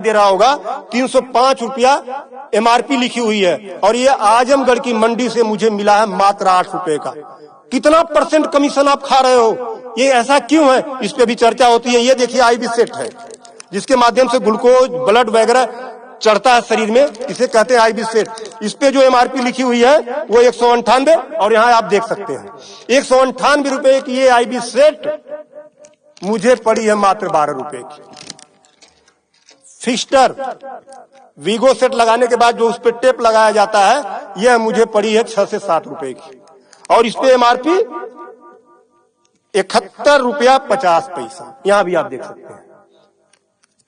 दे रहा होगा 305 रुपया एमआरपी लिखी हुई है, और ये आजमगढ़ की मंडी से मुझे मिला है मात्र 8 रुपए का। कितना % कमीशन आप खा रहे हो? ये ऐसा क्यों है? इस पे भी चर्चा होती है। ये देखिए आईबी सेट है, जिसके माध्यम से ग्लूकोज ब्लड वगैरह चढ़ता है शरीर में, इसे कहते हैं आईबी सेट। इस पे जो एमआरपी लिखी हुई है वो 198, और यहाँ आप देख सकते हैं 198 रुपए की ये आईबी सेट मुझे पड़ी है मात्र 12 रुपए की। फिस्टर वीगो सेट लगाने के बाद जो उस पे टेप लगाया जाता है, यह मुझे पड़ी है 6 से 7 रुपए की, और इस पे एमआरपी 71 रुपया 50 पैसा। यहां भी आप देख सकते हैं।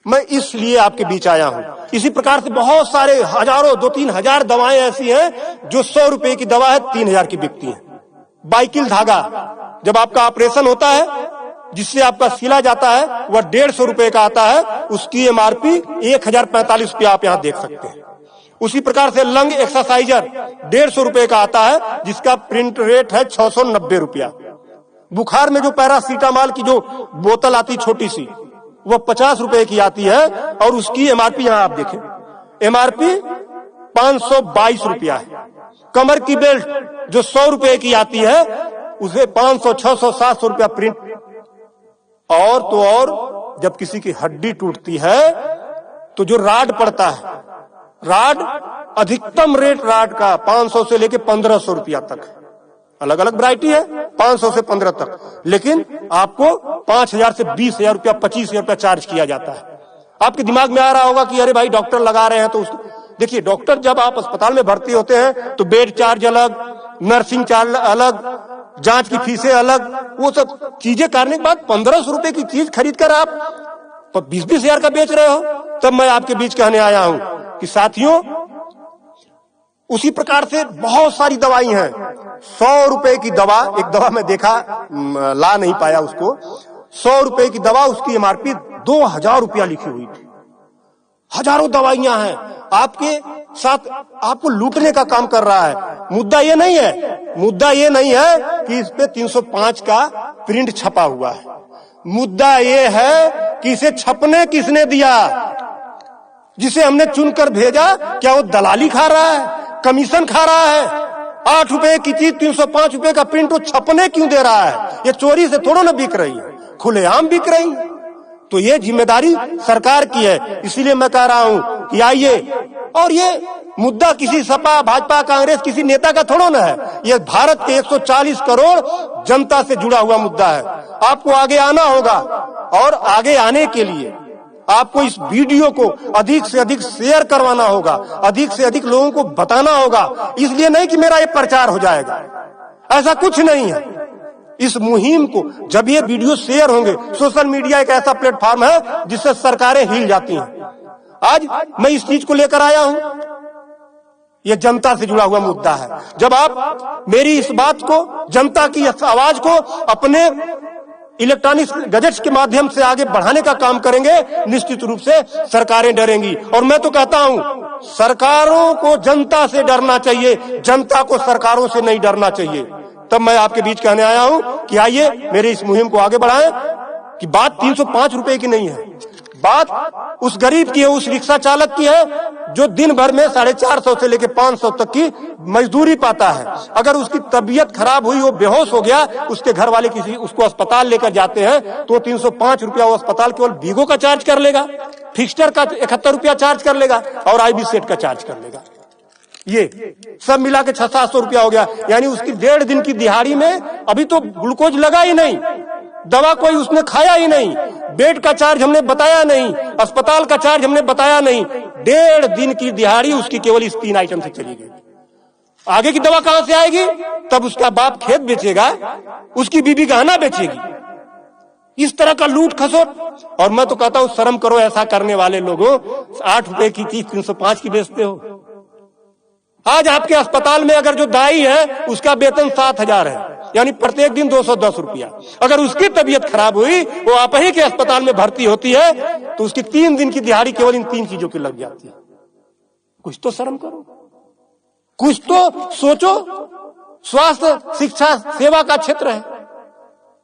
मैं इसलिए आपके बीच आया हूं। इसी प्रकार से बहुत सारे हजारों 2-3 हजार दवाएं ऐसी हैं जो 100 रुपए की दवा है 3000 की बिकती हैं। बाइकिल धागा, जब आपका ऑपरेशन होता है जिससे आपका सिला जाता है, वह 150 रुपए का आता है, उसकी एमआरपी 1045 रुपया आप यहां देख सकते हैं। उसी प्रकार से लंग एक्सरसाइजर 150 रुपए का आता है, जिसका प्रिंट रेट है 690 रुपया। बुखार में जो पैरासीटामॉल की जो बोतल आती छोटी सी, वो 50 रुपए की आती है, और उसकी एमआरपी यहां आप देखें, एमआरपी 522 रुपया है। कमर की बेल्ट जो 100 रुपए की आती है, उसे 500, 600, 700 रुपया प्रिंट। और तो और जब किसी की हड्डी टूटती है तो जो राड पड़ता है, राड अधिकतम रेट राड का 500 से लेके 1500 रुपया तक है। अलग अलग वैरायटी है, 500 से 15 तक, लेकिन आपको 5000 से 20,000 रुपया, 25,000 रुपया चार्ज किया जाता है। आपके दिमाग में आ रहा होगा कि अरे भाई डॉक्टर लगा रहे हैं तो उसको देखिए। डॉक्टर जब आप अस्पताल में भर्ती होते हैं तो बेड चार्ज अलग, नर्सिंग चार्ज अलग, जांच की फीसें अलग, वो सब चीजें करने के बाद 1500 रुपए की चीज खरीद कर आप 20-20,000 का बेच रहे हो। तब मैं आपके बीच कहने आया हूं कि साथियों, उसी प्रकार से बहुत सारी दवाई हैं। 100 रुपए की दवा, एक दवा मैं देखा, ला नहीं पाया उसको, 100 रुपए की दवा, उसकी एमआरपी 2000 रुपया लिखी हुई थी। हजारों दवाइयां हैं, आपके साथ आपको लूटने का काम कर रहा है। मुद्दा ये नहीं है कि इस पे 305 का प्रिंट छपा हुआ है। मुद्दा ये है कि इसे छपने किसने दिया? जिसे हमने चुनकर भेजा, क्या वो दलाली खा रहा है, कमीशन खा रहा है? 8 रुपए की चीज 305 रुपए का प्रिंट वो छपने क्यों दे रहा है? ये चोरी से थोड़ा ना बिक रही है, खुलेआम बिक रही है। तो ये जिम्मेदारी सरकार की है। इसीलिए मैं कह रहा हूं कि आइए, और ये मुद्दा किसी सपा, भाजपा, कांग्रेस, किसी नेता का थोड़ा ना है। ये भारत के 140 करोड़ जनता से जुड़ा हुआ मुद्दा है। आपको आगे आना होगा, और आगे आने के लिए आपको इस वीडियो को अधिक से अधिक शेयर करवाना होगा, अधिक से अधिक लोगों को बताना होगा। इसलिए नहीं कि मेरा ये प्रचार हो जाएगा, ऐसा कुछ नहीं है। इस मुहिम को जब ये वीडियो शेयर होंगे, सोशल मीडिया एक ऐसा प्लेटफॉर्म है जिससे सरकारें हिल जाती हैं। आज मैं इस चीज को लेकर आया हूं, ये जनता से जुड़ा हुआ मुद्दा है। जब आप मेरी इस बात को, जनता की इस आवाज को अपने इलेक्ट्रॉनिक गैजेट्स के माध्यम से आगे बढ़ाने का काम करेंगे, निश्चित रूप से सरकारें डरेंगी। और मैं तो कहता हूं, सरकारों को जनता से डरना चाहिए, जनता को सरकारों से नहीं डरना चाहिए। तब मैं आपके बीच कहने आया हूं कि आइए मेरे इस मुहिम को आगे बढ़ाएं। कि बात 305 रुपए की नहीं है, बात उस गरीब की है, उस रिक्शा चालक की है जो दिन भर में 450 से लेकर 500 तक की मजदूरी पाता है। अगर उसकी तबीयत खराब हुई, वो बेहोश हो गया, उसके घर वाले किसी उसको अस्पताल लेकर जाते हैं, तो 305 रुपया वो अस्पताल केवल वीगो का चार्ज कर लेगा, फिक्स्टर का 71 रुपया चार्ज कर लेगा, और आईबी सेट का चार्ज कर लेगा। ये सब मिला के 600-700 रुपया हो गया। यानी उसकी 1.5 दिन की दिहाड़ी में अभी तो ग्लूकोज लगा ही नहीं, दवा कोई उसने खाया ही नहीं, बेड का चार्ज हमने बताया नहीं, अस्पताल का चार्ज हमने बताया नहीं। 1.5 दिन की दिहाड़ी उसकी केवल इस 3 आइटम से चली गई। आगे की दवा कहां से आएगी? तब उसका बाप खेत बेचेगा, उसकी बीबी गहना बेचेगी। इस तरह का लूट खसोट। और मैं तो कहता हूं, शर्म करो ऐसा करने वाले लोगों। 8 रुपए की चीज 305 की बेचते हो। आज आपके अस्पताल में अगर जो दाई है उसका वेतन 7,000 है, यानी प्रत्येक दिन 210 रुपया। अगर उसकी तबीयत खराब हुई, वो आप ही के अस्पताल में भर्ती होती है, तो उसकी 3 दिन की दिहाड़ी केवल इन 3 चीजों की लग जाती है। कुछ तो शर्म करो, कुछ तो सोचो। स्वास्थ्य, शिक्षा, सेवा का क्षेत्र है,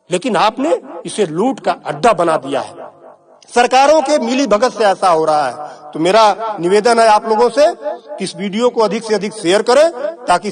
लेकिन आपने इसे लूट का अड्डा बना दिया है। सरकारों के मिली भगत से ऐसा हो रहा है। तो मेरा निवेदन है आप लोगों से कि इस वीडियो को अधिक से अधिक शेयर करें ताकि